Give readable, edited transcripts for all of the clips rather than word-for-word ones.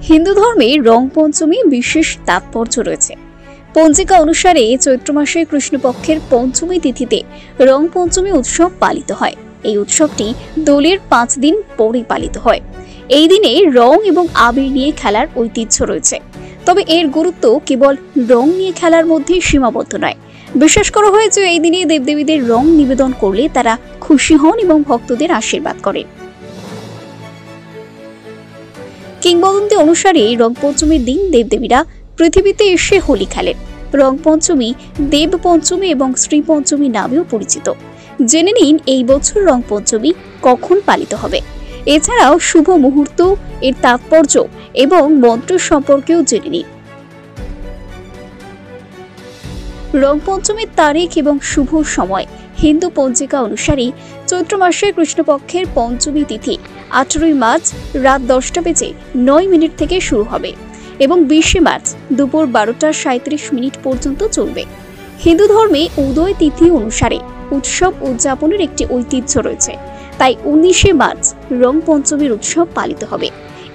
হিন্দু ধর্মে রং পঞ্চমী বিশেষ তাৎপর্য রয়েছে। পঞ্জিকা অনুসারে চৈত্র মাসের কৃষ্ণপক্ষের পঞ্চমী তিথিতে রং পঞ্চমী উৎসব পালিত হয়। এই উৎসবটি দোলের 5 দিন পরে পালিত হয়। এই দিনে রং এবং আবির নিয়ে খেলার ঐতিহ্য রয়েছে। তবে এর গুরুত্ব কেবল রং নিয়ে খেলার মধ্যে সীমাবদ্ধ নয়। বিশ্বাস করা হয় যে এই দিনে দেবদেবীদের রং নিবেদন করলে তারা খুশি হন এবং ভক্তদের আশীর্বাদ করেন। কিংবদন্তি অনুসারে রং পঞ্চমীর দিন দেবদেবীরা পৃথিবীতে এসে হোলি খেলেন। রং পঞ্চমী দেব পঞ্চমী এবং শ্রী পঞ্চমী নামেও পরিচিত। জেনে নিন এই বছর রং পঞ্চমী কখন পালিত হবে। এছাড়াও শুভ মুহূর্ত, এর তাৎপর্য এবং মন্ত্র সম্পর্কেও জেনে নিন। রং পঞ্চমীর তারিখ এবং শুভ সময়। হিন্দু পঞ্জিকা অনুসারে চৈত্র মাসের কৃষ্ণপক্ষের পঞ্চমী তিথি 18 মার্চ রাত 10:09 থেকে শুরু হবে এবং 20 মার্চ দুপুর 12:37 পর্যন্ত চলবে। হিন্দু ধর্মে উদয় তিথি অনুসারে উৎসব উদযাপনের একটি ঐতিহ্য রয়েছে। তাই 19 মার্চ রং পঞ্চমীর উৎসব পালিত হবে।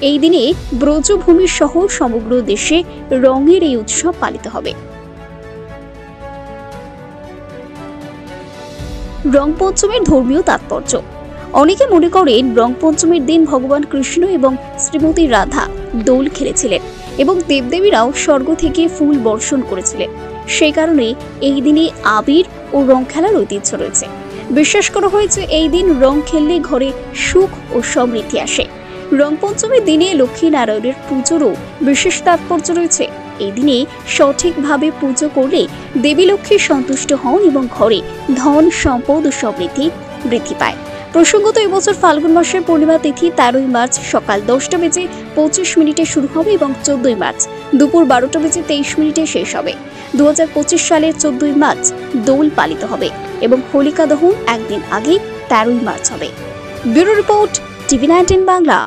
এই দিনে ব্রজভূমি সহ সমগ্র দেশে রঙের এই উৎসব পালিত হবে। রং পঞ্চমীর ধর্মীয় তাৎপর্য। অনেকে মনে করেন রং পঞ্চমীর দিন ভগবান কৃষ্ণ এবং শ্রীমতী রাধা দোল খেলেছিলেন এবং দেবদেবীরাও স্বর্গ থেকে ফুল বর্ষণ করেছিলেন। সেই কারণে এই দিনে আবির ও রং খেলার ঐতিহ্য রয়েছে। বিশ্বাস করা হয়েছে এই দিন রং খেললে ঘরে সুখ ও সমৃদ্ধি আসে। রং পঞ্চমীর দিনে লক্ষ্মী নারায়ণের পুজোরও বিশেষ তাৎপর্য রয়েছে। এই দিনে সঠিকভাবে পুজো করলে দেবী লক্ষ্মী সন্তুষ্ট হন এবং ঘরে ধন, সম্পদ ও সমৃদ্ধি বৃদ্ধি পায়। প্রসঙ্গত এবছর ফাল্গুন মাসের পূর্ণিমা তিথি 13 মার্চ সকাল 10:25 শুরু হবে এবং 14 মার্চ দুপুর 12:23 শেষ হবে। 2025 সালের 14 মার্চ দোল পালিত হবে এবং হোলিকা দহন একদিন আগে 13 মার্চ হবে। Bureau report, TV19 Bangla.